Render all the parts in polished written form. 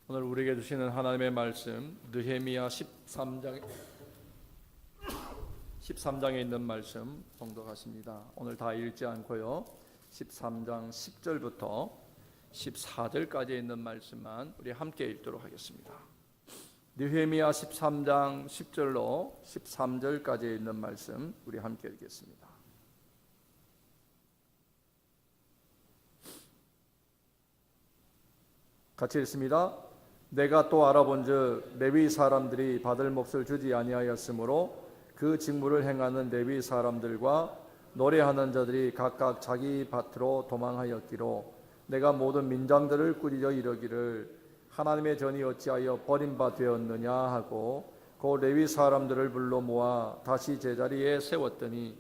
오늘 우리에게 주시는 하나님의 말씀 느헤미야 13장에 있는 말씀 봉독하십니다. 오늘 다 읽지 않고요. 13장 10절부터 14절까지 있는 말씀만 우리 함께 읽도록 하겠습니다. 느헤미야 13장 10절로 13절까지 있는 말씀 우리 함께 읽겠습니다. 같이 읽습니다. 내가 또 알아본즉 레위 사람들이 받을 몫을 주지 아니하였으므로 그 직무를 행하는 레위 사람들과 노래하는 자들이 각각 자기 밭으로 도망하였기로 내가 모든 민장들을 꾸짖어 이르기를 하나님의 전이 어찌하여 버림바 되었느냐 하고 그 레위 사람들을 불러 모아 다시 제자리에 세웠더니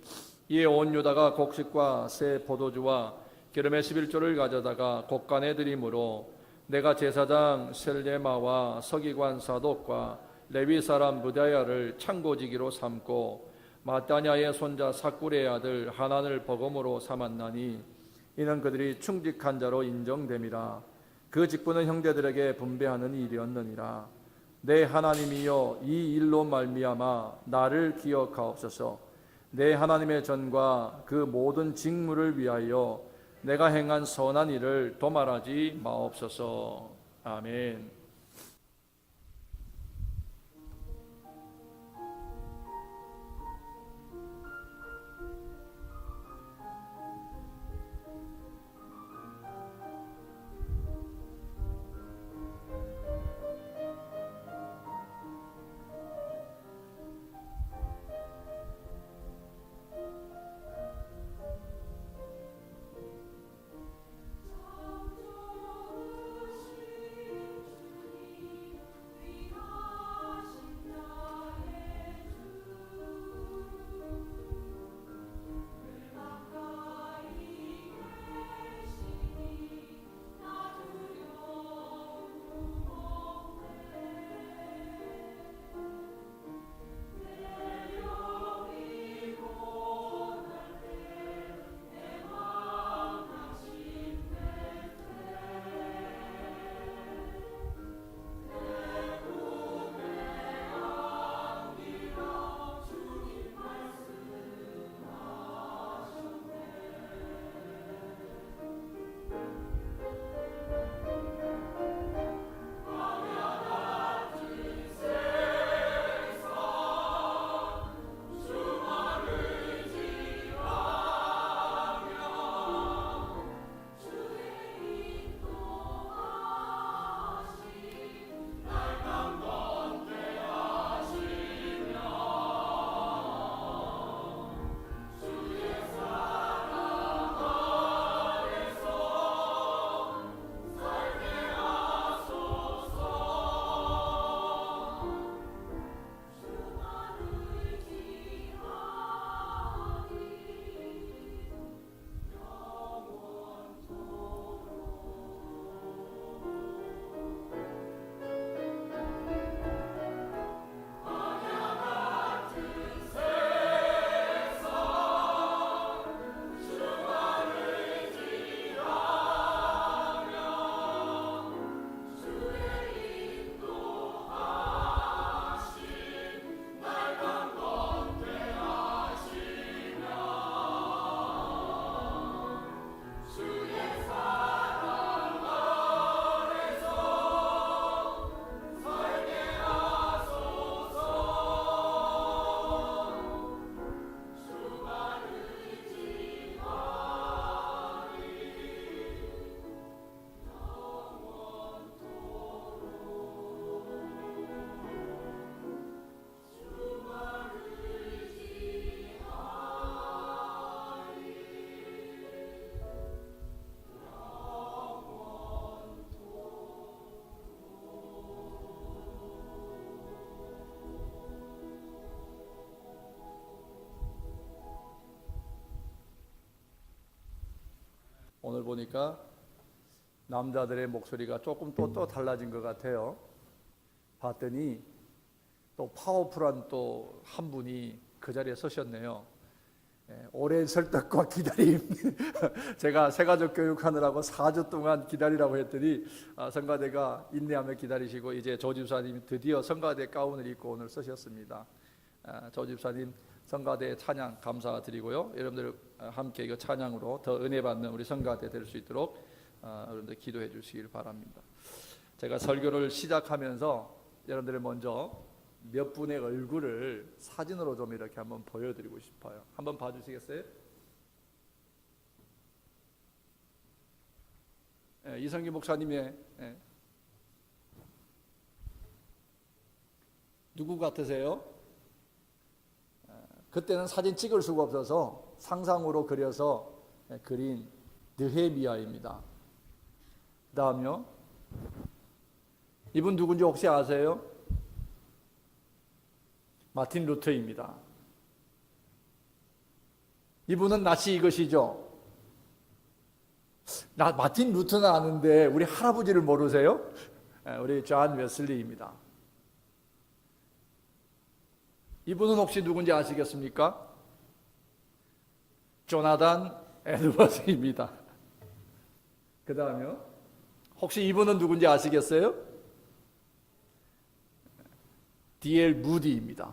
이에 온 유다가 곡식과 새 포도주와 기름의 11조를 가져다가 곡간에 드림으로 내가 제사장 셀레마와 서기관 사독과 레위 사람 무다야를 창고지기로 삼고 마따냐의 손자 사꿀의 아들 하난을 버금으로 삼았나니 이는 그들이 충직한 자로 인정됨이라. 그 직분은 형제들에게 분배하는 일이었느니라. 내 하나님이여 이 일로 말미암아 나를 기억하옵소서. 내 하나님의 전과 그 모든 직무를 위하여 내가 행한 선한 일을 도말하지 마옵소서. 아멘. 오늘 보니까 남자들의 목소리가 조금 또 달라진 것 같아요. 봤더니 또 파워풀한 또 한 분이 그 자리에 서셨네요. 오랜 설득과 기다림. 제가 새가족 교육하느라고 4주 동안 기다리라고 했더니 성가대가 인내하며 기다리시고 이제 조 집사님이 드디어 성가대 가운을 입고 오늘 서셨습니다. 조 집사님 성가대 찬양 감사드리고요. 여러분들 함께 이거 찬양으로 더 은혜 받는 우리 성가대 될 수 있도록 여러분들 기도해 주시길 바랍니다. 제가 설교를 시작하면서 여러분들 먼저 몇 분의 얼굴을 사진으로 좀 이렇게 한번 보여드리고 싶어요. 한번 봐주시겠어요? 이성기 목사님의 누구 같으세요? 그때는 사진 찍을 수가 없어서 상상으로 그려서 그린 느헤미야입니다. 그 다음요. 이분 누군지 혹시 아세요? 마틴 루터입니다. 이분은 낯이 익으시죠? 마틴 루터는 아는데 우리 할아버지를 모르세요? 우리 존 웨슬리입니다. 이분은 혹시 누군지 아시겠습니까? 조나단 에드워즈입니다. 그 다음요. 혹시 이분은 누군지 아시겠어요? D.L. 무디입니다.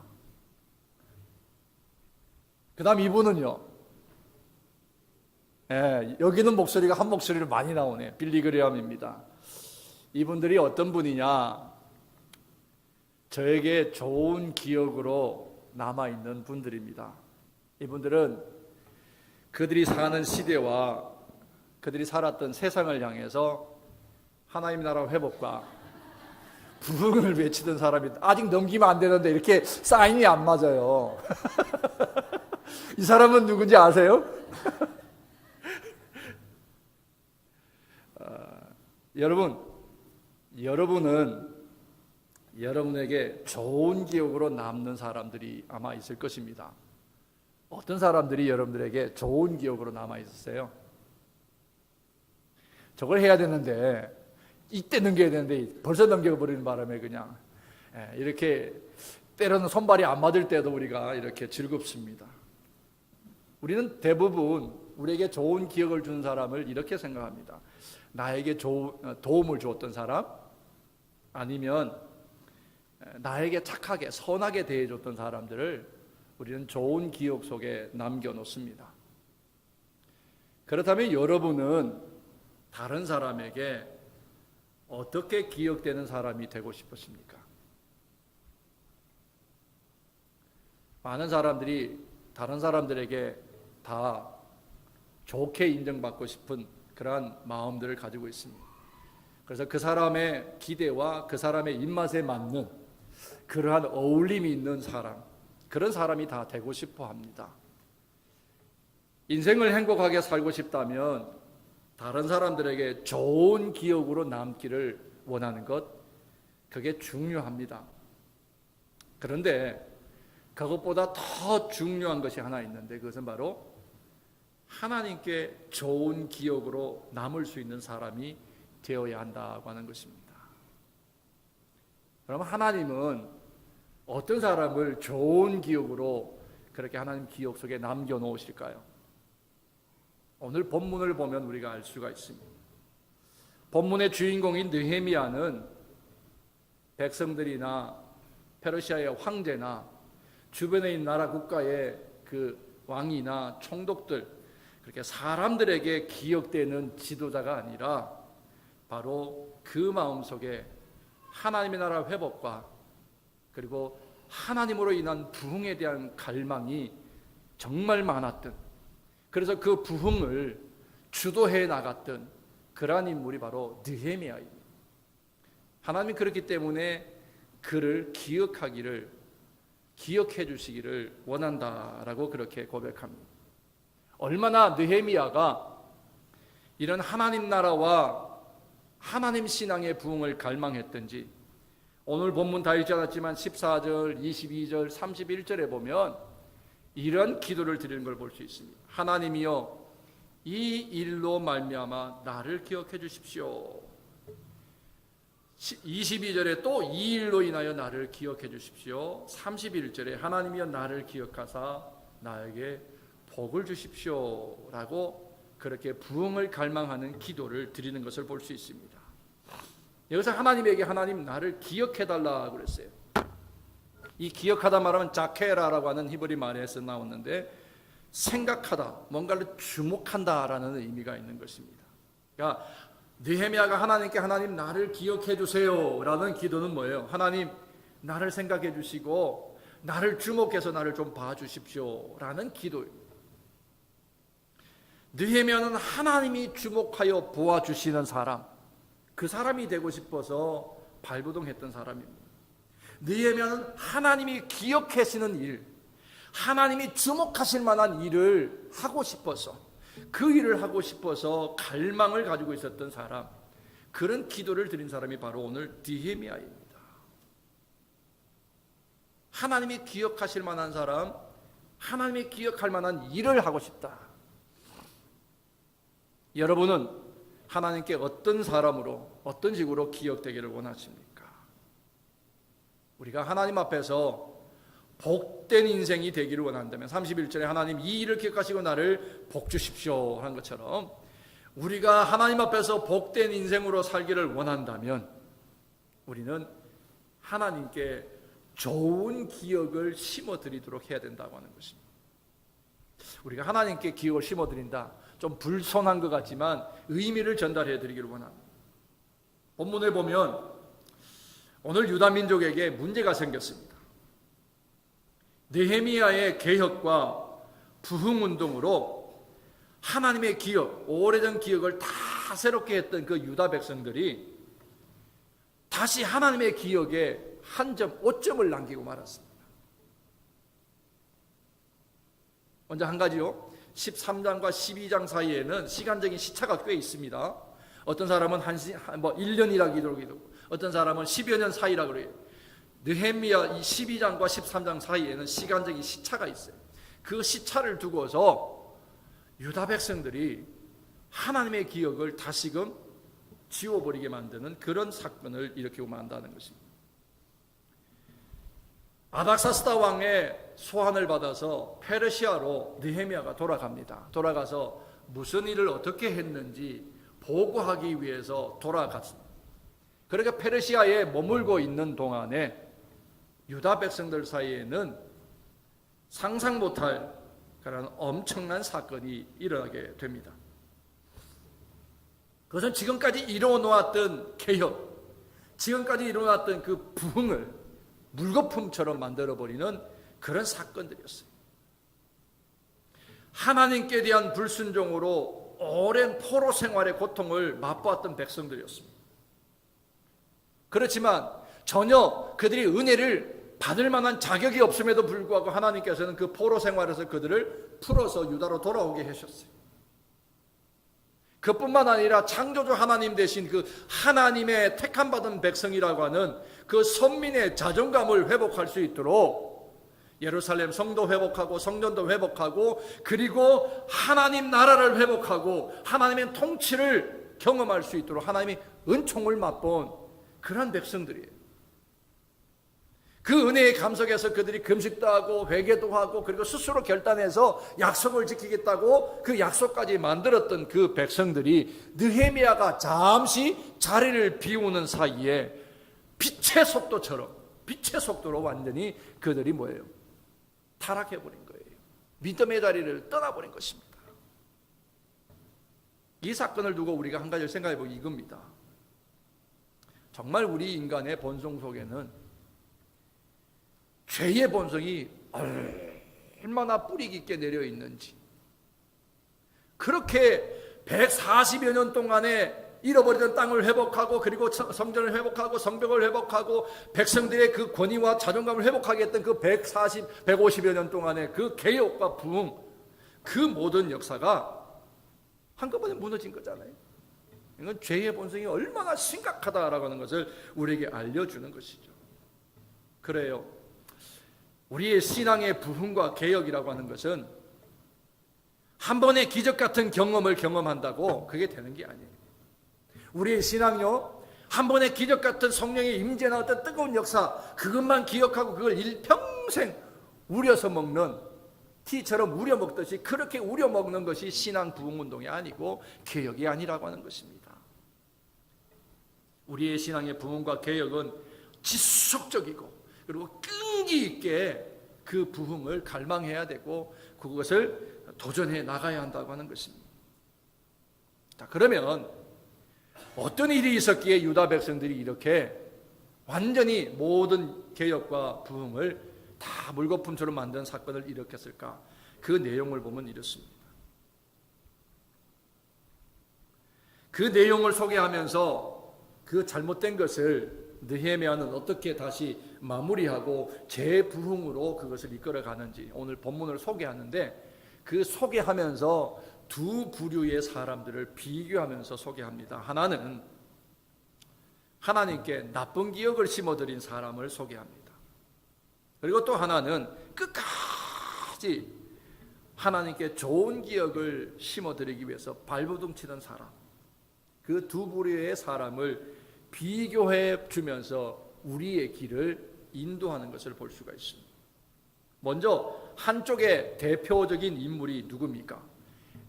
그 다음 이분은요. 여기는 목소리가 한 목소리로 많이 나오네. 빌리 그레엄입니다. 이분들이 어떤 분이냐? 저에게 좋은 기억으로 남아있는 분들입니다. 이분들은 그들이 사는 시대와 그들이 살았던 세상을 향해서 하나님의 나라 회복과 부흥을 외치던 사람이 아직 넘기면 안 되는데 이렇게 사인이 안 맞아요. 이 사람은 누군지 아세요? 여러분은 여러분에게 좋은 기억으로 남는 사람들이 아마 있을 것입니다. 어떤 사람들이 여러분들에게 좋은 기억으로 남아 있었어요? 저걸 해야 되는데 이때 넘겨야 되는데 벌써 넘겨버리는 바람에 그냥 이렇게 때로는 손발이 안 맞을 때도 우리가 이렇게 즐겁습니다. 우리는 대부분 우리에게 좋은 기억을 준 사람을 이렇게 생각합니다. 나에게 도움을 주었던 사람, 아니면 나에게 착하게 선하게 대해줬던 사람들을 우리는 좋은 기억 속에 남겨놓습니다. 그렇다면 여러분은 다른 사람에게 어떻게 기억되는 사람이 되고 싶으십니까? 많은 사람들이 다른 사람들에게 다 좋게 인정받고 싶은 그러한 마음들을 가지고 있습니다. 그래서 그 사람의 기대와 그 사람의 입맛에 맞는 그러한 어울림이 있는 사람, 그런 사람이 다 되고 싶어 합니다. 인생을 행복하게 살고 싶다면 다른 사람들에게 좋은 기억으로 남기를 원하는 것, 그게 중요합니다. 그런데 그것보다 더 중요한 것이 하나 있는데 그것은 바로 하나님께 좋은 기억으로 남을 수 있는 사람이 되어야 한다고 하는 것입니다. 그럼 하나님은 어떤 사람을 좋은 기억으로 그렇게 하나님 기억 속에 남겨놓으실까요? 오늘 본문을 보면 우리가 알 수가 있습니다. 본문의 주인공인 느헤미야는 백성들이나 페르시아의 황제나 주변에 있는 나라 국가의 그 왕이나 총독들, 그렇게 사람들에게 기억되는 지도자가 아니라 바로 그 마음속에 하나님의 나라 회복과 그리고 하나님으로 인한 부흥에 대한 갈망이 정말 많았던, 그래서 그 부흥을 주도해 나갔던 그러한 인물이 바로 느헤미야입니다. 하나님이 그렇기 때문에 그를 기억해 주시기를 원한다라고 그렇게 고백합니다. 얼마나 느헤미야가 이런 하나님 나라와 하나님 신앙의 부흥을 갈망했던지 오늘 본문 다 읽지 않았지만 14절, 22절, 31절에 보면 이런 기도를 드리는 걸 볼 수 있습니다. 하나님이여, 이 일로 말미암아 나를 기억해 주십시오. 22절에 또 이 일로 인하여 나를 기억해 주십시오. 31절에 하나님이여 나를 기억하사 나에게 복을 주십시오라고 그렇게 부흥을 갈망하는 기도를 드리는 것을 볼 수 있습니다. 여기서 하나님에게 하나님 나를 기억해달라고 그랬어요. 이 기억하다 말하면 자케라라고 하는 히브리 말에서 나왔는데 생각하다, 뭔가를 주목한다라는 의미가 있는 것입니다. 그러니까 느헤미야가 하나님께 하나님 나를 기억해 주세요라는 기도는 뭐예요? 하나님 나를 생각해 주시고 나를 주목해서 나를 좀 봐주십시오라는 기도입니다. 느헤미야는 하나님이 주목하여 보아주시는 사람, 그 사람이 되고 싶어서 발부동했던 사람입니다. 느헤미야는 하나님이 기억하시는 일, 하나님이 주목하실 만한 일을 하고 싶어서, 그 일을 하고 싶어서 갈망을 가지고 있었던 사람, 그런 기도를 드린 사람이 바로 오늘 느헤미야입니다. 하나님이 기억하실 만한 사람, 하나님이 기억할 만한 일을 하고 싶다. 여러분은 하나님께 어떤 사람으로, 어떤 식으로 기억되기를 원하십니까? 우리가 하나님 앞에서 복된 인생이 되기를 원한다면 31절에 하나님 이 일을 기억하시고 나를 복 주십시오 한 것처럼 우리가 하나님 앞에서 복된 인생으로 살기를 원한다면 우리는 하나님께 좋은 기억을 심어드리도록 해야 된다고 하는 것입니다. 우리가 하나님께 기억을 심어드린다, 좀 불손한 것 같지만 의미를 전달해 드리기를 원합니다. 본문에 보면 오늘 유다민족에게 문제가 생겼습니다. 느헤미야의 개혁과 부흥운동으로 하나님의 기억, 오래전 기억을 다 새롭게 했던 그 유다 백성들이 다시 하나님의 기억에 한 점, 5점을 남기고 말았습니다. 먼저 한 가지요. 13장과 12장 사이에는 시간적인 시차가 꽤 있습니다. 어떤 사람은 1년이라기도 하고 어떤 사람은 10여 년 사이라 그래요. 느헤미야 이 12장과 13장 사이에는 시간적인 시차가 있어요. 그 시차를 두고서 유다 백성들이 하나님의 기억을 다시금 지워버리게 만드는 그런 사건을 일으키고 만다는 것입니다. 아닥사스다 왕의 소환을 받아서 페르시아로 느헤미야가 돌아갑니다. 돌아가서 무슨 일을 어떻게 했는지 보고하기 위해서 돌아갔습니다. 그러니까 페르시아에 머물고 있는 동안에 유다 백성들 사이에는 상상 못할 그런 엄청난 사건이 일어나게 됩니다. 그것은 지금까지 이루어놓았던 개혁, 지금까지 이루어놨던 그 부흥을 물거품처럼 만들어버리는 그런 사건들이었어요. 하나님께 대한 불순종으로 오랜 포로 생활의 고통을 맛보았던 백성들이었습니다. 그렇지만 전혀 그들이 은혜를 받을 만한 자격이 없음에도 불구하고 하나님께서는 그 포로 생활에서 그들을 풀어서 유다로 돌아오게 하셨어요. 그뿐만 아니라 창조주 하나님 대신 그 하나님의 택함받은 백성이라고 하는 그 선민의 자존감을 회복할 수 있도록 예루살렘 성도 회복하고 성전도 회복하고 그리고 하나님 나라를 회복하고 하나님의 통치를 경험할 수 있도록 하나님의 은총을 맛본 그런 백성들이에요. 그 은혜의 감속에서 그들이 금식도 하고 회개도 하고 그리고 스스로 결단해서 약속을 지키겠다고 그 약속까지 만들었던 그 백성들이 느헤미야가 잠시 자리를 비우는 사이에 빛의 속도로 완전히 그들이 뭐예요? 타락해버린 거예요. 믿음의 자리를 떠나버린 것입니다. 이 사건을 두고 우리가 한 가지를 생각해보기 이겁니다. 정말 우리 인간의 본성 속에는 죄의 본성이 얼마나 뿌리 깊게 내려 있는지, 그렇게 140여 년 동안에 잃어버리던 땅을 회복하고 그리고 성전을 회복하고 성벽을 회복하고 백성들의 그 권위와 자존감을 회복하게 했던 그 150여 년 동안의 그 개혁과 부흥, 그 모든 역사가 한꺼번에 무너진 거잖아요. 이건 죄의 본성이 얼마나 심각하다라고 하는 것을 우리에게 알려주는 것이죠. 그래요. 우리의 신앙의 부흥과 개혁이라고 하는 것은 한 번의 기적 같은 경험을 경험한다고 그게 되는 게 아니에요. 우리의 신앙요, 한 번의 기적 같은 성령의 임재나 어떤 뜨거운 역사, 그것만 기억하고 그걸 일평생 우려서 먹는 티처럼 우려먹듯이 그렇게 우려먹는 것이 신앙 부흥운동이 아니고 개혁이 아니라고 하는 것입니다. 우리의 신앙의 부흥과 개혁은 지속적이고 그리고 끈기 있게 그 부흥을 갈망해야 되고 그것을 도전해 나가야 한다고 하는 것입니다. 자, 그러면 어떤 일이 있었기에 유다 백성들이 이렇게 완전히 모든 개혁과 부흥을 다 물거품처럼 만든 사건을 일으켰을까? 그 내용을 보면 이렇습니다. 그 내용을 소개하면서 그 잘못된 것을 느헤미야는 어떻게 다시 마무리하고 재부흥으로 그것을 이끌어 가는지 오늘 본문을 소개하는데, 그 소개하면서 두 부류의 사람들을 비교하면서 소개합니다. 하나는 하나님께 나쁜 기억을 심어드린 사람을 소개합니다. 그리고 또 하나는 끝까지 하나님께 좋은 기억을 심어드리기 위해서 발버둥치는 사람, 그 두 부류의 사람을 비교해 주면서 우리의 길을 인도하는 것을 볼 수가 있습니다. 먼저 한쪽의 대표적인 인물이 누굽니까?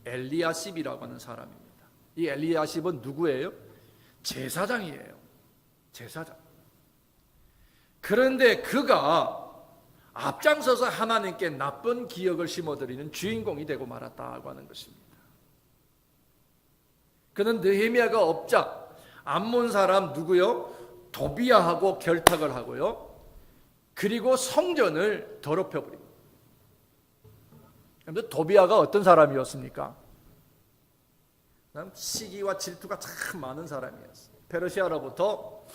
엘리야십이라고 하는 사람입니다. 이 엘리야십은 누구예요? 제사장이에요. 제사장. 그런데 그가 앞장서서 하나님께 나쁜 기억을 심어드리는 주인공이 되고 말았다고 하는 것입니다. 그는 느헤미야가 없자 암몬 사람 누구요? 도비야하고 결탁을 하고요. 그리고 성전을 더럽혀버립니다. 그런데 도비야가 어떤 사람이었습니까? 시기와 질투가 참 많은 사람이었어요. 페르시아로부터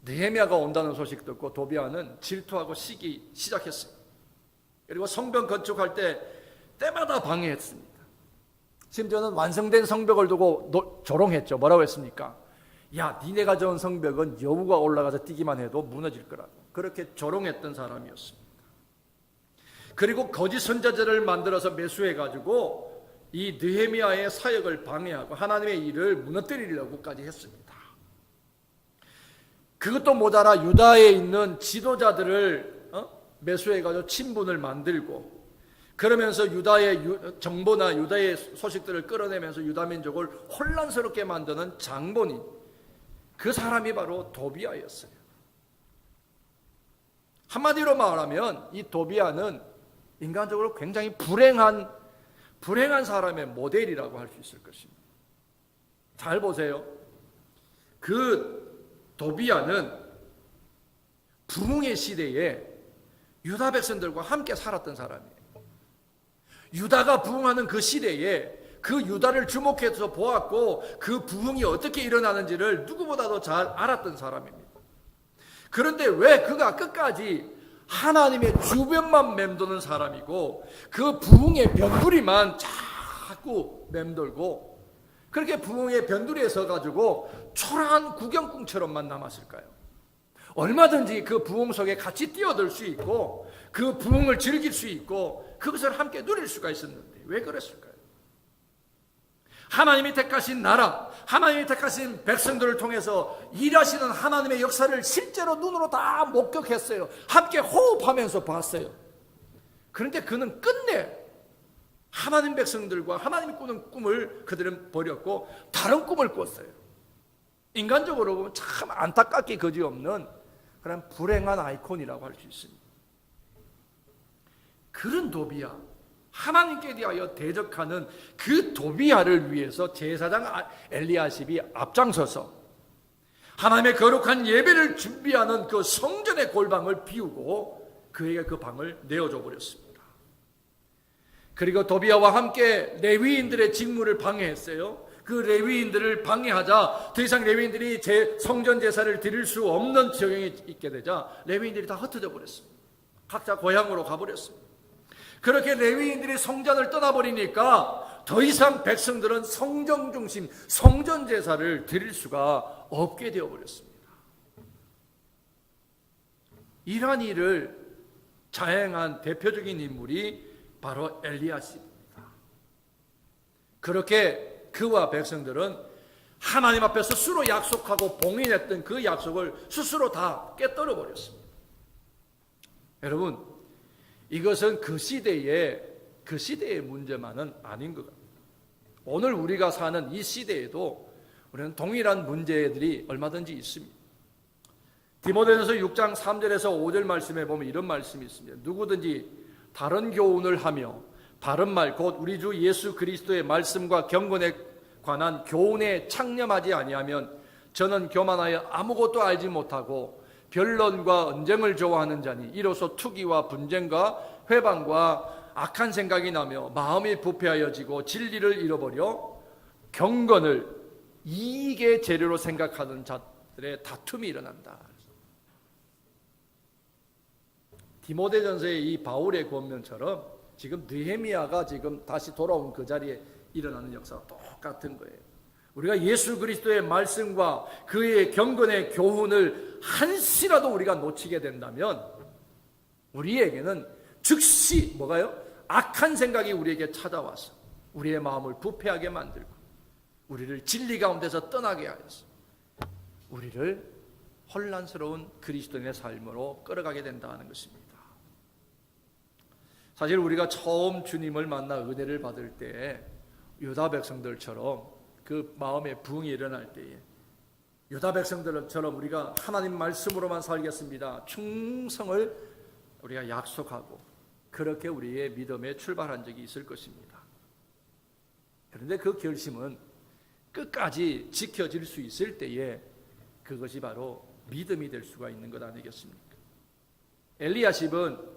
느헤미야가 온다는 소식 듣고 도비야는 질투하고 시기 시작했어요. 그리고 성벽 건축할 때 때마다 방해했습니다. 심지어는 완성된 성벽을 두고 조롱했죠. 뭐라고 했습니까? 야, 니네가 지은 성벽은 여우가 올라가서 뛰기만 해도 무너질 거라고. 그렇게 조롱했던 사람이었습니다. 그리고 거짓 선자들을 만들어서 매수해가지고 이 느헤미야의 사역을 방해하고 하나님의 일을 무너뜨리려고까지 했습니다. 그것도 모자라 유다에 있는 지도자들을 매수해가지고 친분을 만들고, 그러면서 유다의 정보나 유다의 소식들을 끌어내면서 유다 민족을 혼란스럽게 만드는 장본인, 그 사람이 바로 도비야였어요. 한마디로 말하면 이 도비야는 인간적으로 굉장히 불행한 사람의 모델이라고 할 수 있을 것입니다. 잘 보세요. 그 도비야는 부흥의 시대에 유다 백성들과 함께 살았던 사람이에요. 유다가 부흥하는 그 시대에 그 유다를 주목해서 보았고 그 부흥이 어떻게 일어나는지를 누구보다도 잘 알았던 사람입니다. 그런데 왜 그가 끝까지 하나님의 주변만 맴도는 사람이고 그 부흥의 변두리만 자꾸 맴돌고 그렇게 부흥의 변두리에 서가지고 초라한 구경꾼처럼만 남았을까요? 얼마든지 그 부흥 속에 같이 뛰어들 수 있고 그 부흥을 즐길 수 있고 그것을 함께 누릴 수가 있었는데 왜 그랬을까요? 하나님이 택하신 나라, 하나님이 택하신 백성들을 통해서 일하시는 하나님의 역사를 실제로 눈으로 다 목격했어요. 함께 호흡하면서 봤어요. 그런데 그는 끝내 하나님 백성들과 하나님이 꾸는 꿈을 그들은 버렸고 다른 꿈을 꿨어요. 인간적으로 보면 참 안타깝게 그지없는 그런 불행한 아이콘이라고 할 수 있습니다. 그런 도비야, 하나님께 대하여 대적하는 그 도비야를 위해서 제사장 엘리야십이 앞장서서 하나님의 거룩한 예배를 준비하는 그 성전의 골방을 비우고 그에게 그 방을 내어줘 버렸습니다. 그리고 도비야와 함께 레위인들의 직무를 방해했어요. 그 레위인들을 방해하자 더 이상 레위인들이 성전 제사를 드릴 수 없는 지경에 있게 되자 레위인들이 다 흩어져 버렸습니다. 각자 고향으로 가버렸습니다. 그렇게 레위인들이 성전을 떠나버리니까 더 이상 백성들은 성전 중심, 성전 제사를 드릴 수가 없게 되어버렸습니다. 이러한 일을 자행한 대표적인 인물이 바로 엘리야십입니다. 그렇게 그와 백성들은 하나님 앞에 스스로 약속하고 봉인했던 그 약속을 스스로 다 깨뜨려 버렸습니다. 여러분, 이것은 그 시대의 문제만은 아닌 것 같아요. 오늘 우리가 사는 이 시대에도 우리는 동일한 문제들이 얼마든지 있습니다. 디모데전서 6장 3절에서 5절 말씀에 보면 이런 말씀이 있습니다. 누구든지 다른 교훈을 하며 바른 말 곧 우리 주 예수 그리스도의 말씀과 경건에 관한 교훈에 창념하지 아니하면 저는 교만하여 아무것도 알지 못하고 변론과 언쟁을 좋아하는 자니 이로써 투기와 분쟁과 회방과 악한 생각이 나며 마음이 부패하여지고 진리를 잃어버려 경건을 이익의 재료로 생각하는 자들의 다툼이 일어난다. 디모데전서의 이 바울의 권면처럼 지금 느헤미야가 지금 다시 돌아온 그 자리에 일어나는 역사가 똑같은 거예요. 우리가 예수 그리스도의 말씀과 그의 경건의 교훈을 한시라도 우리가 놓치게 된다면 우리에게는 즉시 뭐가요? 악한 생각이 우리에게 찾아와서 우리의 마음을 부패하게 만들고 우리를 진리 가운데서 떠나게 하여서 우리를 혼란스러운 그리스도인의 삶으로 끌어가게 된다는 것입니다. 사실 우리가 처음 주님을 만나 은혜를 받을 때 유다 백성들처럼 그 마음에 부흥이 일어날 때에 유다 백성들처럼 우리가 하나님 말씀으로만 살겠습니다. 충성을 우리가 약속하고 그렇게 우리의 믿음에 출발한 적이 있을 것입니다. 그런데 그 결심은 끝까지 지켜질 수 있을 때에 그것이 바로 믿음이 될 수가 있는 것 아니겠습니까? 엘리야십은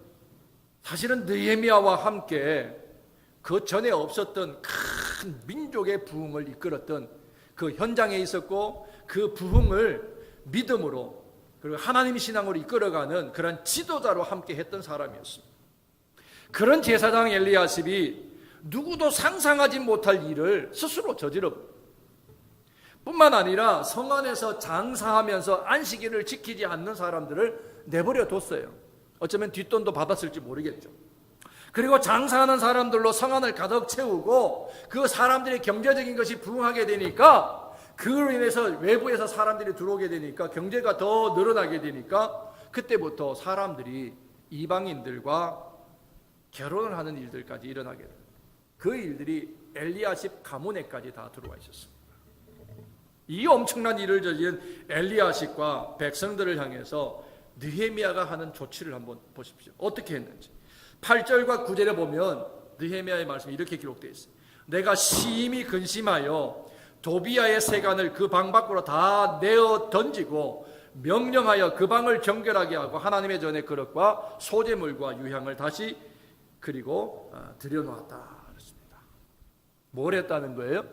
사실은 느헤미야와 함께 그 전에 없었던 큰 민족의 부흥을 이끌었던 그 현장에 있었고 그 부흥을 믿음으로 그리고 하나님 신앙으로 이끌어가는 그런 지도자로 함께 했던 사람이었습니다. 그런 제사장 엘리야십이 누구도 상상하지 못할 일을 스스로 저지르 뿐만 아니라 성 안에서 장사하면서 안식일을 지키지 않는 사람들을 내버려 뒀어요. 어쩌면 뒷돈도 받았을지 모르겠죠. 그리고 장사하는 사람들로 성 안을 가득 채우고 그 사람들의 경제적인 것이 부흥하게 되니까 그로 인해서 외부에서 사람들이 들어오게 되니까 경제가 더 늘어나게 되니까 그때부터 사람들이 이방인들과 결혼을 하는 일들까지 일어나게 됩니다. 그 일들이 엘리야십 가문에까지 다 들어와 있었습니다. 이 엄청난 일을 저지른 엘리야십과 백성들을 향해서 느헤미야가 하는 조치를 한번 보십시오. 어떻게 했는지 8절과 9절에 보면 느헤미야의 말씀이 이렇게 기록되어 있어요. 내가 심히 근심하여 도비야의 세간을 그 방 밖으로 다 내어 던지고 명령하여 그 방을 정결하게 하고 하나님의 전의 그릇과 소재물과 유향을 다시 그리고 들여놓았다. 그렇습니다. 뭘 했다는 거예요?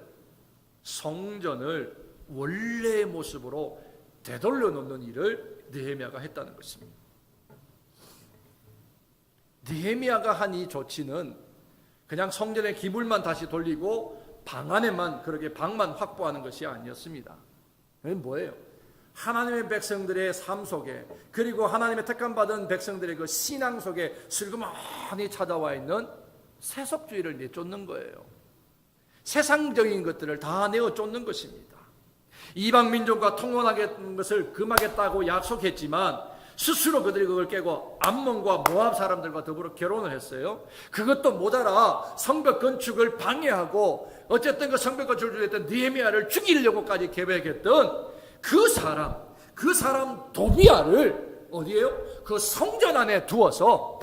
성전을 원래의 모습으로 되돌려 놓는 일을 느헤미야가 했다는 것입니다. 느헤미야가 한 이 조치는 그냥 성전의 기물만 다시 돌리고 방 안에만 그렇게 방만 확보하는 것이 아니었습니다. 이건 뭐예요? 하나님의 백성들의 삶 속에 그리고 하나님의 택함받은 백성들의 그 신앙 속에 슬그머니 찾아와 있는 세속주의를 내쫓는 거예요. 세상적인 것들을 다 내어 쫓는 것입니다. 이방 민족과 통혼하는 것을 금하겠다고 약속했지만 스스로 그들이 그걸 깨고 암몬과 모압 사람들과 더불어 결혼을 했어요. 그것도 모자라 성벽 건축을 방해하고 어쨌든 그 성벽 건축을 했던 느헤미야를 죽이려고까지 계획했던 그 사람 도비야를 어디에요? 그 성전 안에 두어서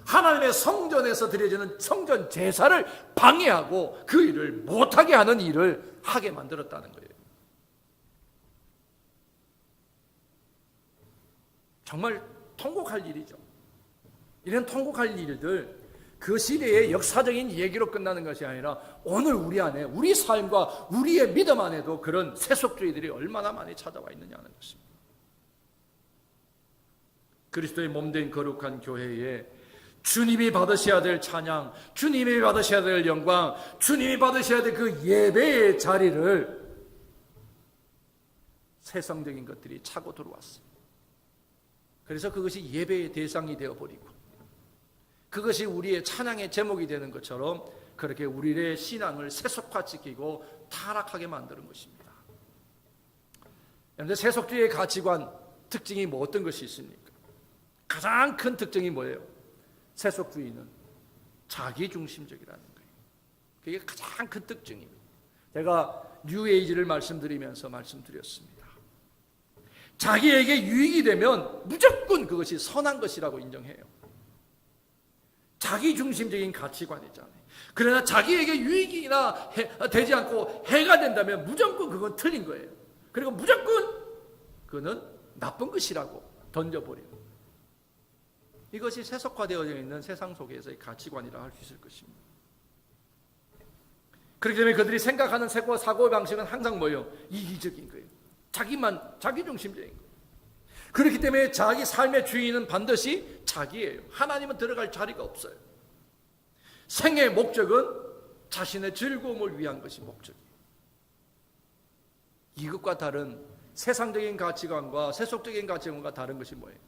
하나님의 성전에서 드려지는 성전 제사를 방해하고 그 일을 못하게 하는 일을 하게 만들었다는 거예요. 정말 통곡할 일이죠. 이런 통곡할 일들 그 시대의 역사적인 얘기로 끝나는 것이 아니라 오늘 우리 안에 우리 삶과 우리의 믿음 안에도 그런 세속주의들이 얼마나 많이 찾아와 있느냐는 것입니다. 그리스도의 몸된 거룩한 교회에 주님이 받으셔야 될 찬양, 주님이 받으셔야 될 영광, 주님이 받으셔야 될 그 예배의 자리를 세상적인 것들이 차고 들어왔어요. 그래서 그것이 예배의 대상이 되어버리고 그것이 우리의 찬양의 제목이 되는 것처럼 그렇게 우리의 신앙을 세속화시키고 타락하게 만드는 것입니다. 그런데 세속주의의 가치관 특징이 뭐 어떤 것이 있습니까? 가장 큰 특징이 뭐예요? 세속주의는 자기중심적이라는 거예요. 그게 가장 큰 특징입니다. 제가 뉴에이지를 말씀드리면서 말씀드렸습니다. 자기에게 유익이 되면 무조건 그것이 선한 것이라고 인정해요. 자기중심적인 가치관이잖아요. 그러나 자기에게 유익이나 되지 않고 해가 된다면 무조건 그건 틀린 거예요. 그리고 무조건 그거는 나쁜 것이라고 던져버려요. 이것이 세속화되어 있는 세상 속에서의 가치관이라 할 수 있을 것입니다. 그렇기 때문에 그들이 생각하는 사고의 방식은 항상 뭐예요? 이기적인 거예요. 자기중심적인 거예요. 그렇기 때문에 자기 삶의 주인은 반드시 자기예요. 하나님은 들어갈 자리가 없어요. 생애의 목적은 자신의 즐거움을 위한 것이 목적이에요. 이것과 다른 세상적인 가치관과 세속적인 가치관과 다른 것이 뭐예요?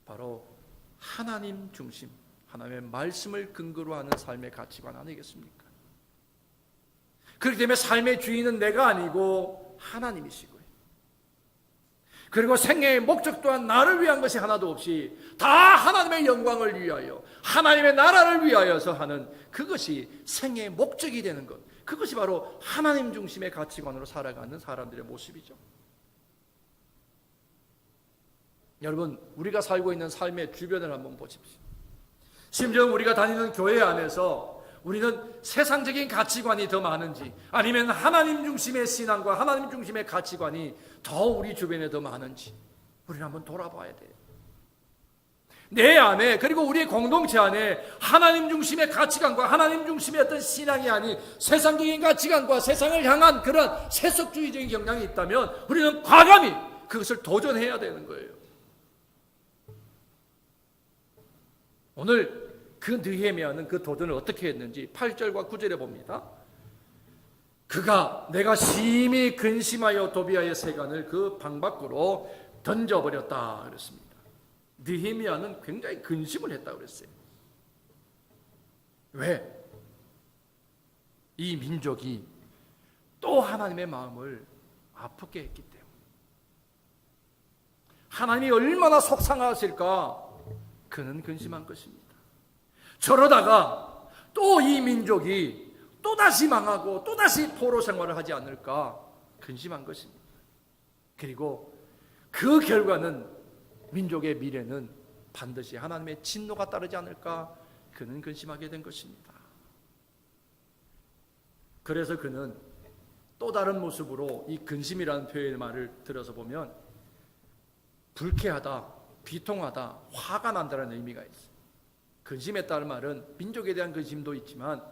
바로 하나님 중심, 하나님의 말씀을 근거로 하는 삶의 가치관 아니겠습니까? 그렇기 때문에 삶의 주인은 내가 아니고 하나님이시고요. 그리고 생애의 목적 또한 나를 위한 것이 하나도 없이 다 하나님의 영광을 위하여 하나님의 나라를 위하여서 하는 그것이 생애의 목적이 되는 것, 그것이 바로 하나님 중심의 가치관으로 살아가는 사람들의 모습이죠. 여러분, 우리가 살고 있는 삶의 주변을 한번 보십시오. 심지어 우리가 다니는 교회 안에서 우리는 세상적인 가치관이 더 많은지 아니면 하나님 중심의 신앙과 하나님 중심의 가치관이 더 우리 주변에 더 많은지 우리는 한번 돌아봐야 돼요. 내 안에, 그리고 우리의 공동체 안에 하나님 중심의 가치관과 하나님 중심의 어떤 신앙이 아닌 세상적인 가치관과 세상을 향한 그런 세속주의적인 경향이 있다면 우리는 과감히 그것을 도전해야 되는 거예요. 오늘 그 느헤미야는 그 도전을 어떻게 했는지 8절과 9절에 봅니다. 그가 내가 심히 근심하여 도비아의 세간을 그 방 밖으로 던져버렸다 그랬습니다. 느헤미야는 굉장히 근심을 했다고 그랬어요. 왜? 이 민족이 또 하나님의 마음을 아프게 했기 때문에. 하나님이 얼마나 속상하실까 그는 근심한 것입니다. 저러다가 또 이 민족이 또다시 망하고 또다시 포로 생활을 하지 않을까 근심한 것입니다. 그리고 그 결과는 민족의 미래는 반드시 하나님의 진노가 따르지 않을까 그는 근심하게 된 것입니다. 그래서 그는 또 다른 모습으로 이 근심이라는 표현의 말을 들어서 보면 불쾌하다, 비통하다, 화가 난다는 의미가 있어요. 근심했다는 말은 민족에 대한 근심도 있지만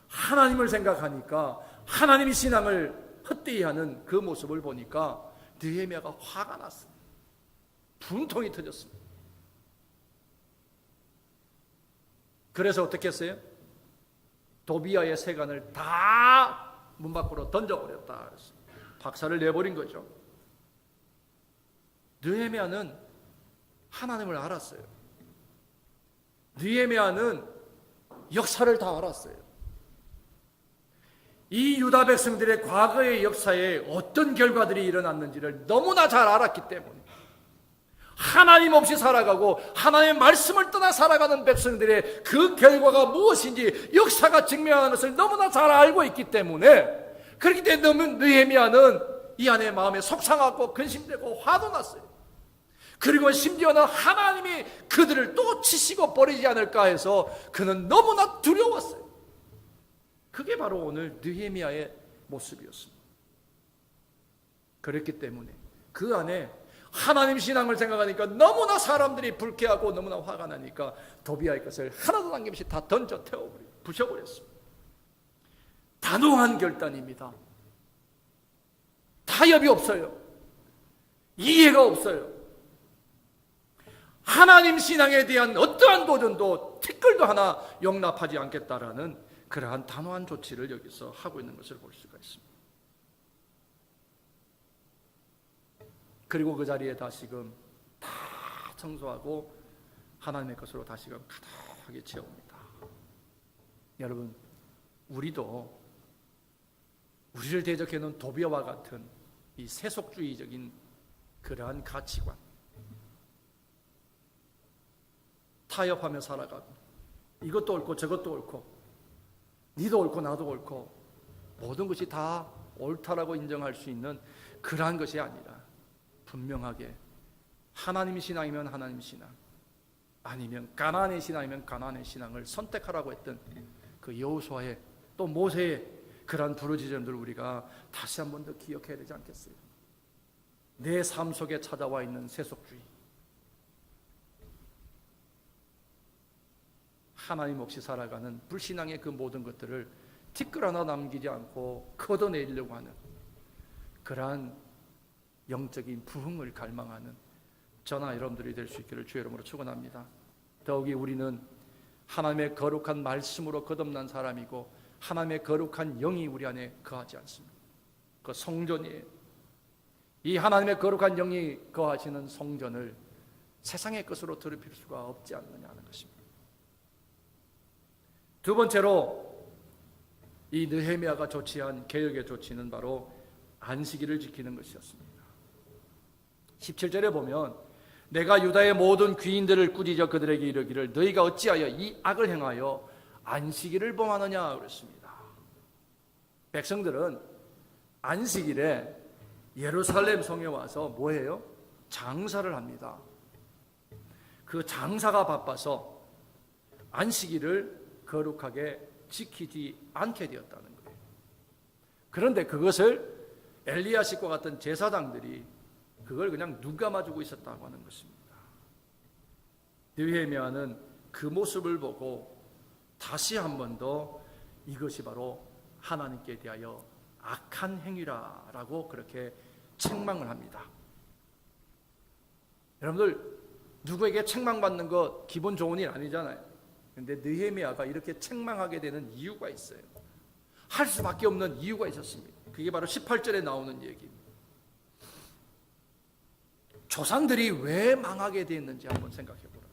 하나님을 생각하니까 하나님의 신앙을 헛되이 하는 그 모습을 보니까 느헤미야가 화가 났어요. 분통이 터졌습니다. 그래서 어떻게 했어요? 도비아의 세간을 다 문 밖으로 던져버렸다. 박살을 내버린 거죠. 느헤미야는 하나님을 알았어요. 느헤미야는 역사를 다 알았어요. 이 유다 백성들의 과거의 역사에 어떤 결과들이 일어났는지를 너무나 잘 알았기 때문에 하나님 없이 살아가고 하나님의 말씀을 떠나 살아가는 백성들의 그 결과가 무엇인지 역사가 증명하는 것을 너무나 잘 알고 있기 때문에 그렇기 때문에 느헤미야는 이 안에 마음에 속상하고 근심되고 화도 났어요. 그리고 심지어는 하나님이 그들을 또 치시고 버리지 않을까 해서 그는 너무나 두려웠어요. 그게 바로 오늘 느헤미야의 모습이었습니다. 그렇기 때문에 그 안에 하나님 신앙을 생각하니까 너무나 사람들이 불쾌하고 너무나 화가 나니까 도비아의 것을 하나도 남김없이 다 던져 태워버리고 부셔버렸습니다. 단호한 결단입니다. 타협이 없어요. 이해가 없어요. 하나님 신앙에 대한 어떠한 도전도 티끌도 하나 용납하지 않겠다라는 그러한 단호한 조치를 여기서 하고 있는 것을 볼 수가 있습니다. 그리고 그 자리에 다시금 다 청소하고 하나님의 것으로 다시금 가득하게 채웁니다. 여러분, 우리도 우리를 대적해 놓은 도비아와 같은 이 세속주의적인 그러한 가치관, 타협하며 살아가고 이것도 옳고 저것도 옳고 니도 옳고 나도 옳고 모든 것이 다 옳다라고 인정할 수 있는 그러한 것이 아니라 분명하게 하나님 신앙이면 하나님 신앙, 아니면 가나안의 신앙이면 가나안의 신앙을 선택하라고 했던 그 여호수아의 또 모세의 그러한 부르짖음들 우리가 다시 한 번 더 기억해야 되지 않겠어요? 내 삶 속에 찾아와 있는 세속주의, 하나님 없이 살아가는 불신앙의 그 모든 것들을 티끌 하나 남기지 않고 걷어내려고 하는 그러한 영적인 부흥을 갈망하는 저나 여러분들이 될 수 있기를 주의 이름으로 축원합니다. 더욱이 우리는 하나님의 거룩한 말씀으로 거듭난 사람이고 하나님의 거룩한 영이 우리 안에 거하지 않습니다. 그 성전이에요. 이 하나님의 거룩한 영이 거하시는 성전을 세상의 것으로 더럽힐 수가 없지 않느냐 하는 것입니다. 두 번째로 이 느헤미야가 조치한 개혁의 조치는 바로 안식일을 지키는 것이었습니다. 17절에 보면 내가 유다의 모든 귀인들을 꾸짖어 그들에게 이르기를 너희가 어찌하여 이 악을 행하여 안식일을 범하느냐 그랬습니다. 백성들은 안식일에 예루살렘 성에 와서 뭐해요? 장사를 합니다. 그 장사가 바빠서 안식일을 거룩하게 지키지 않게 되었다는 거예요. 그런데 그것을 엘리야십과 같은 제사장들이 그걸 그냥 눈 감아주고 있었다고 하는 것입니다. 느헤미야는 그 모습을 보고 다시 한 번 더 이것이 바로 하나님께 대하여 악한 행위라라고 그렇게 책망을 합니다. 여러분들 누구에게 책망받는 거 기분 좋은 일 아니잖아요. 그런데 느헤미야가 이렇게 책망하게 되는 이유가 있어요. 할 수밖에 없는 이유가 있었습니다. 그게 바로 18절에 나오는 얘기입니다. 조상들이 왜 망하게 되었는지 한번 생각해 보라.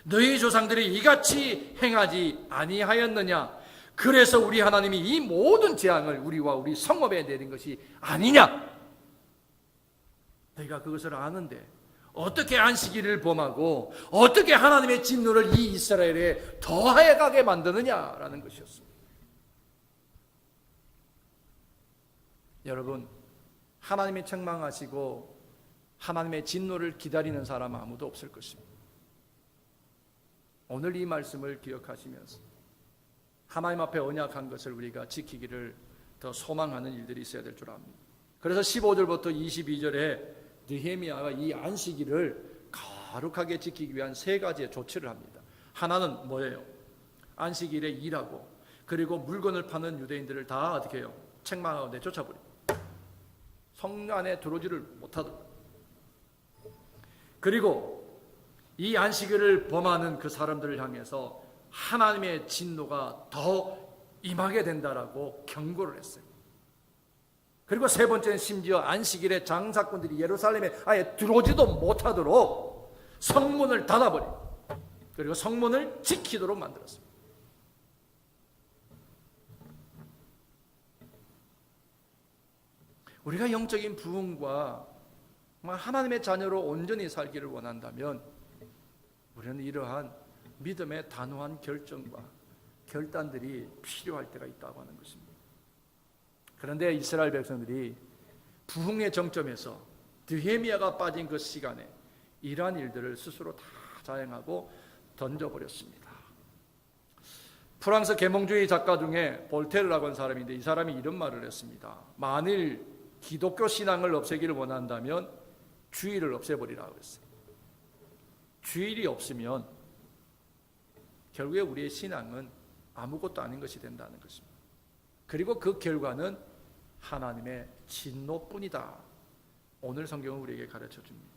너희 조상들이 이같이 행하지 아니하였느냐? 그래서 우리 하나님이 이 모든 재앙을 우리와 우리 성읍에 내린 것이 아니냐? 너희가 그것을 아는데 어떻게 안식일을 범하고 어떻게 하나님의 진노를 이 이스라엘에 더하여 가게 만드느냐라는 것이었습니다. 여러분, 하나님이 책망하시고 하나님의 진노를 기다리는 사람 아무도 없을 것입니다. 오늘 이 말씀을 기억하시면서 하나님 앞에 언약한 것을 우리가 지키기를 더 소망하는 일들이 있어야 될 줄 압니다. 그래서 15절부터 22절에 느헤미야가 이 안식일을 거룩하게 지키기 위한 세 가지의 조치를 합니다. 하나는 뭐예요? 안식일에 일하고 그리고 물건을 파는 유대인들을 다 어떻게 해요? 책망하고 내쫓아버립니다. 성 안에 들어오지를 못하도록. 그리고 이 안식일을 범하는 그 사람들을 향해서 하나님의 진노가 더 임하게 된다라고 경고를 했어요. 그리고 세 번째는 심지어 안식일에 장사꾼들이 예루살렘에 아예 들어오지도 못하도록 성문을 닫아버리고 그리고 성문을 지키도록 만들었습니다. 우리가 영적인 부흥과 하나님의 자녀로 온전히 살기를 원한다면 우리는 이러한 믿음의 단호한 결정과 결단들이 필요할 때가 있다고 하는 것입니다. 그런데 이스라엘 백성들이 부흥의 정점에서 느헤미야가 빠진 그 시간에 이러한 일들을 스스로 다 자행하고 던져버렸습니다. 프랑스 계몽주의 작가 중에 볼테르라고 하는 사람인데 이 사람이 이런 말을 했습니다. 만일 기독교 신앙을 없애기를 원한다면 주일을 없애버리라고 했어요. 주일이 없으면 결국에 우리의 신앙은 아무것도 아닌 것이 된다는 것입니다. 그리고 그 결과는 하나님의 진노뿐이다. 오늘 성경은 우리에게 가르쳐 줍니다.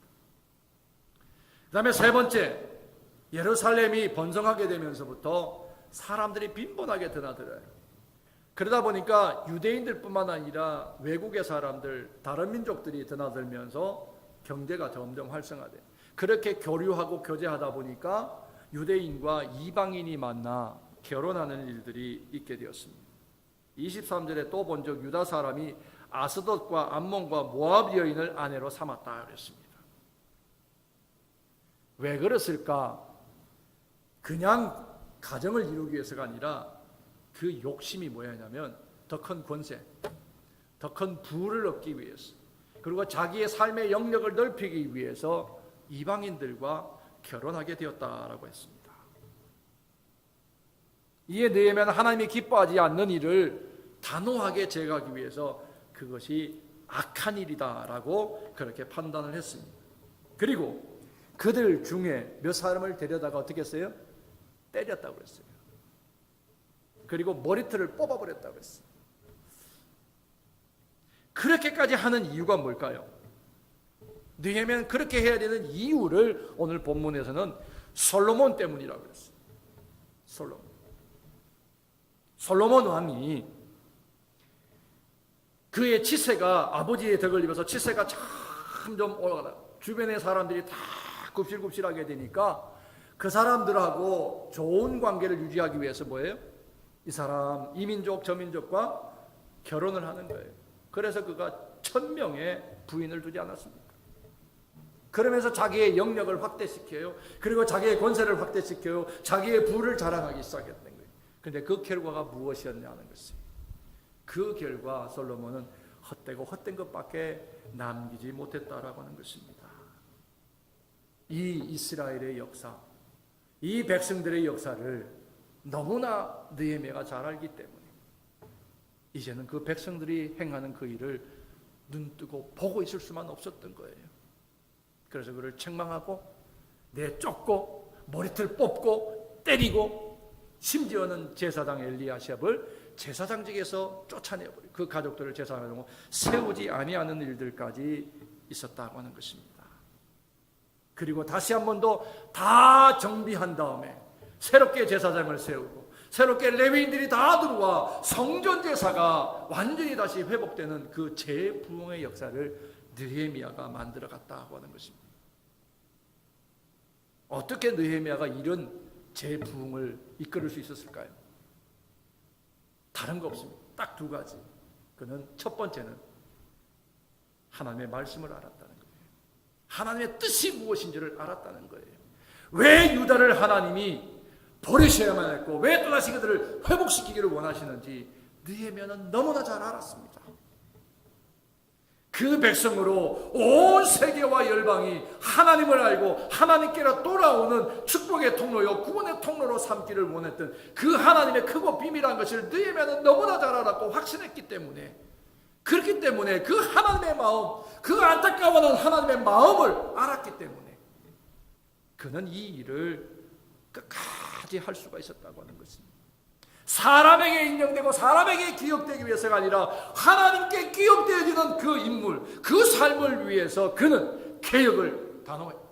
그 다음에 세 번째, 예루살렘이 번성하게 되면서부터 사람들이 빈번하게 드나들어요. 그러다 보니까 유대인들뿐만 아니라 외국의 사람들, 다른 민족들이 드나들면서 경제가 점점 활성화돼요. 그렇게 교류하고 교제하다 보니까 유대인과 이방인이 만나 결혼하는 일들이 있게 되었습니다. 23절에 또 본즉 유다 사람이 아스돗과 암몬과 모압 여인을 아내로 삼았다 그랬습니다. 왜 그랬을까? 그냥 가정을 이루기 위해서가 아니라 그 욕심이 뭐였냐면 더 큰 권세, 더 큰 부를 얻기 위해서, 그리고 자기의 삶의 영역을 넓히기 위해서 이방인들과 결혼하게 되었다라고 했습니다. 이에 느헤미야는 하나님이 기뻐하지 않는 일을 단호하게 제거하기 위해서 그것이 악한 일이다라고 그렇게 판단을 했습니다. 그리고 그들 중에 몇 사람을 데려다가 어떻게 했어요? 때렸다고 했어요. 그리고 머리털을 뽑아버렸다고 했어요. 그렇게까지 하는 이유가 뭘까요? 느헤미야는 그렇게 해야 되는 이유를 오늘 본문에서는 솔로몬 때문이라고 했어요. 솔로몬 왕이 그의 치세가 아버지의 덕을 입어서 치세가 점점 올라가다 주변의 사람들이 다 굽실굽실하게 되니까 그 사람들하고 좋은 관계를 유지하기 위해서 뭐예요? 이 사람 이 민족 저 민족과 결혼을 하는 거예요. 그래서 그가 1000명의 부인을 두지 않았습니까? 그러면서 자기의 영역을 확대시켜요. 그리고 자기의 권세를 확대시켜요. 자기의 부를 자랑하기 시작했던 거예요. 그런데 그 결과가 무엇이었냐는 것이에요. 그 결과 솔로몬은 헛되고 헛된 것밖에 남기지 못했다라고 하는 것입니다. 이 이스라엘의 역사, 이 백성들의 역사를 너무나 느헤미야가 잘 알기 때문에 이제는 그 백성들이 행하는 그 일을 눈뜨고 보고 있을 수만 없었던 거예요. 그래서 그를 책망하고 내쫓고 머리털 뽑고 때리고 심지어는 제사장 엘리야십을 제사장직에서 쫓아내버리고 그 가족들을 제사장으로 세우지 아니하는 일들까지 있었다고 하는 것입니다. 그리고 다시 한 번 더 다 정비한 다음에 새롭게 제사장을 세우고 새롭게 레위인들이 다 들어와 성전 제사가 완전히 다시 회복되는 그 재부흥의 역사를 느헤미야가 만들어갔다고 하는 것입니다. 어떻게 느헤미야가 이런 재부흥을 이끌을 수 있었을까요? 다른 거 없습니다. 딱 두 가지. 그는 첫 번째는 하나님의 말씀을 알았다는 거예요. 하나님의 뜻이 무엇인지를 알았다는 거예요. 왜 유다를 하나님이 버리셔야만 했고 왜 또다시 그들을 회복시키기를 원하시는지 느헤미야는 너무나 잘 알았습니다. 그 백성으로 온 세계와 열방이 하나님을 알고 하나님께로 돌아오는 축복의 통로요 구원의 통로로 삼기를 원했던 그 하나님의 크고 비밀한 것을 느헤미야는 너무나 잘 알았고 확신했기 때문에, 그렇기 때문에 그 하나님의 마음, 그 안타까워하는 하나님의 마음을 알았기 때문에 그는 이 일을 끝까지 할 수가 있었다고 하는 것입니다. 사람에게 인정되고 사람에게 기억되기 위해서가 아니라 하나님께 기억되어지는 그 인물, 그 삶을 위해서 그는 개혁을 단호해요.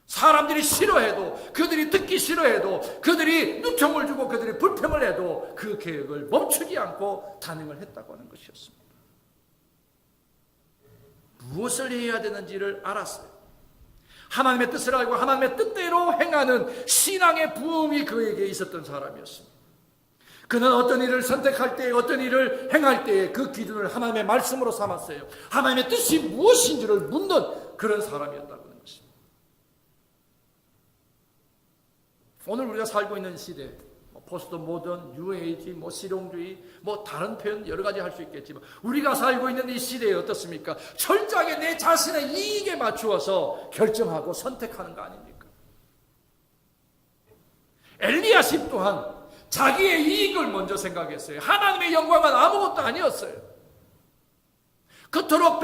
사람들이 싫어해도, 그들이 듣기 싫어해도, 그들이 누청을 주고 그들이 불평을 해도 그 개혁을 멈추지 않고 단행을 했다고 하는 것이었습니다. 무엇을 해야 되는지를 알았어요. 하나님의 뜻을 알고 하나님의 뜻대로 행하는 신앙의 부흥이 그에게 있었던 사람이었습니다. 그는 어떤 일을 선택할 때, 어떤 일을 행할 때 그 기준을 하나님의 말씀으로 삼았어요. 하나님의 뜻이 무엇인지를 묻는 그런 사람이었다고 하는 것입니다. 오늘 우리가 살고 있는 시대, 포스트 모던, 뉴에이지, 실용주의, 다른 표현 여러 가지 할 수 있겠지만 우리가 살고 있는 이 시대에 어떻습니까? 철저하게 내 자신의 이익에 맞추어서 결정하고 선택하는 거 아닙니까? 엘리야십 또한 자기의 이익을 먼저 생각했어요. 하나님의 영광은 아무것도 아니었어요. 그토록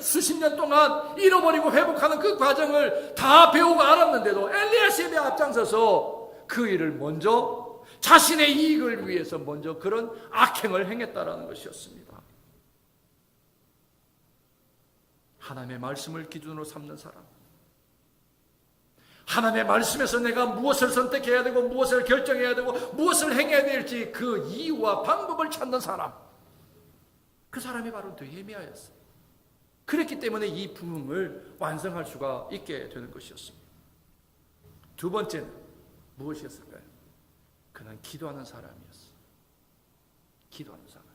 수십 년 동안 잃어버리고 회복하는 그 과정을 다 배우고 알았는데도 엘리야십에 앞장서서 그 일을 먼저 자신의 이익을 위해서 먼저 그런 악행을 행했다라는 것이었습니다. 하나님의 말씀을 기준으로 삼는 사람, 하나님의 말씀에서 내가 무엇을 선택해야 되고 무엇을 결정해야 되고 무엇을 행해야 될지 그 이유와 방법을 찾는 사람, 그 사람이 바로 느헤미야였어요. 그렇기 때문에 이 부흥을 완성할 수가 있게 되는 것이었습니다. 두 번째는 무엇이었을까요? 그는 기도하는 사람이었어요. 기도하는 사람이었어요.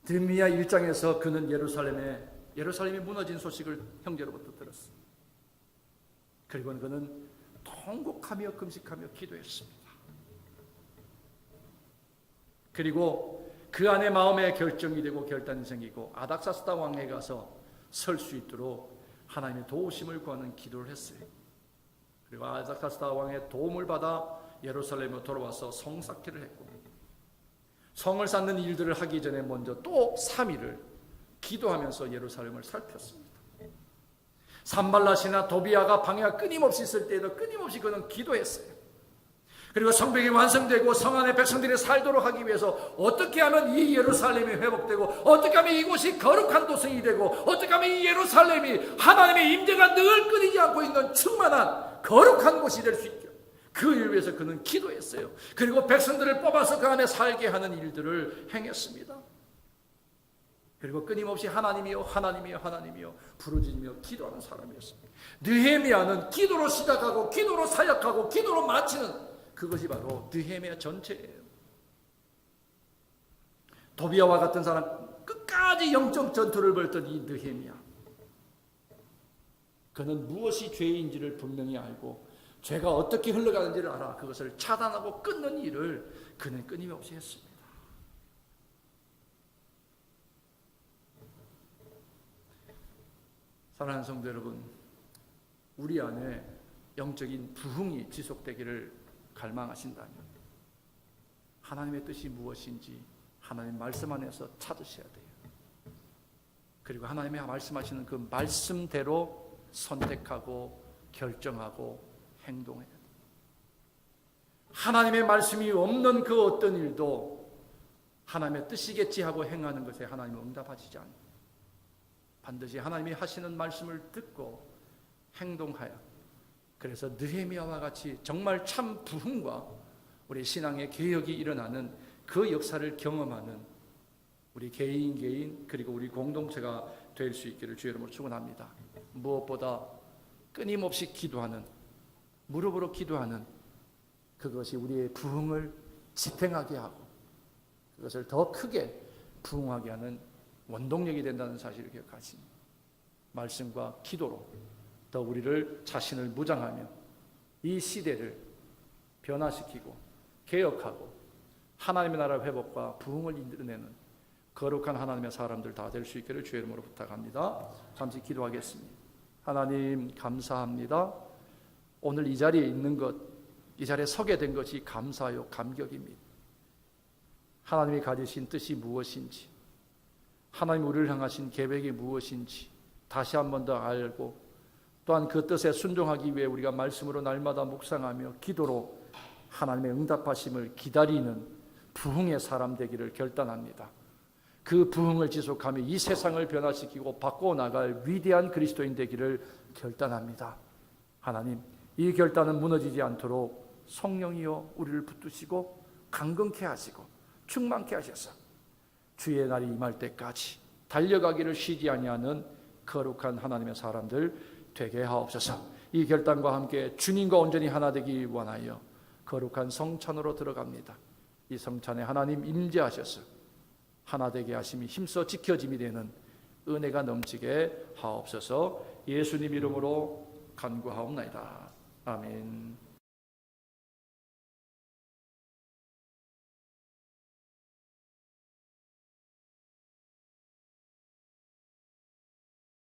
느헤미야 1장에서 그는 예루살렘이 무너진 소식을 형제로부터 들었어요. 그리고 그는 통곡하며 금식하며 기도했습니다. 그리고 그 안에 마음의 결정이 되고 결단이 생기고 아닥사스다 왕에 가서 설 수 있도록 하나님의 도우심을 구하는 기도를 했어요. 그리고 아닥사스다 왕의 도움을 받아 예루살렘으로 돌아와서 성 쌓기를 했고, 성을 쌓는 일들을 하기 전에 먼저 또 3일을 기도하면서 예루살렘을 살폈습니다. 산발랏이나 도비아가 방해가 끊임없이 있을 때에도 끊임없이 그는 기도했어요. 그리고 성벽이 완성되고 성 안에 백성들이 살도록 하기 위해서 어떻게 하면 이 예루살렘이 회복되고, 어떻게 하면 이곳이 거룩한 도성이 되고, 어떻게 하면 이 예루살렘이 하나님의 임재가 늘 끊이지 않고 있는 충만한 거룩한 곳이 될 수 있게, 그 일을 위해서 그는 기도했어요. 그리고 백성들을 뽑아서 그 안에 살게 하는 일들을 행했습니다. 그리고 끊임없이 하나님이여 하나님이여 하나님이여 부르짖으며 기도하는 사람이었습니다. 느헤미야는 기도로 시작하고 기도로 사역하고 기도로 마치는, 그것이 바로 느헤미야 전체예요. 도비아와 같은 사람, 끝까지 영적 전투를 벌였던 이 느헤미야, 그는 무엇이 죄인지를 분명히 알고 죄가 어떻게 흘러가는지를 알아 그것을 차단하고 끊는 일을 그는 끊임없이 했습니다. 사랑하는 성도 여러분, 우리 안에 영적인 부흥이 지속되기를 갈망하신다면 하나님의 뜻이 무엇인지 하나님 말씀 안에서 찾으셔야 돼요. 그리고 하나님의 말씀하시는 그 말씀대로 선택하고 결정하고 행동해야 돼요. 하나님의 말씀이 없는 그 어떤 일도 하나님의 뜻이겠지 하고 행하는 것에 하나님은 응답하시지 않아요. 반드시 하나님이 하시는 말씀을 듣고 행동하여, 그래서 느헤미야와 같이 정말 참 부흥과 우리 신앙의 개혁이 일어나는 그 역사를 경험하는 우리 개인 그리고 우리 공동체가 될 수 있기를 주의 이름으로 축원합니다. 무엇보다 끊임없이 기도하는, 무릎으로 기도하는 그것이 우리의 부흥을 지탱하게 하고 그것을 더 크게 부흥하게 하는 원동력이 된다는 사실을 기억하시니, 말씀과 기도로 더 우리를 자신을 무장하며 이 시대를 변화시키고 개혁하고 하나님의 나라 회복과 부흥을 이뤄내는 거룩한 하나님의 사람들 다 될 수 있기를 주의 이름으로 부탁합니다. 잠시 기도하겠습니다. 하나님 감사합니다. 오늘 이 자리에 있는 것, 이 자리에 서게 된 것이 감사요 감격입니다. 하나님이 가지신 뜻이 무엇인지, 하나님 우리를 향하신 계획이 무엇인지 다시 한 번 더 알고, 또한 그 뜻에 순종하기 위해 우리가 말씀으로 날마다 묵상하며 기도로 하나님의 응답하심을 기다리는 부흥의 사람 되기를 결단합니다. 그 부흥을 지속하며 이 세상을 변화시키고 바꿔 나갈 위대한 그리스도인 되기를 결단합니다. 하나님, 이 결단은 무너지지 않도록 성령이여 우리를 붙드시고 강건케 하시고 충만케 하셔서 주의 날이 임할 때까지 달려가기를 쉬지 아니하는 거룩한 하나님의 사람들 되게 하옵소서. 이 결단과 함께 주님과 온전히 하나 되기 원하여 거룩한 성찬으로 들어갑니다. 이 성찬에 하나님 임재하셔서 하나 되게 하심이 힘써 지켜짐이 되는 은혜가 넘치게 하옵소서. 예수님 이름으로 간구하옵나이다. 아멘.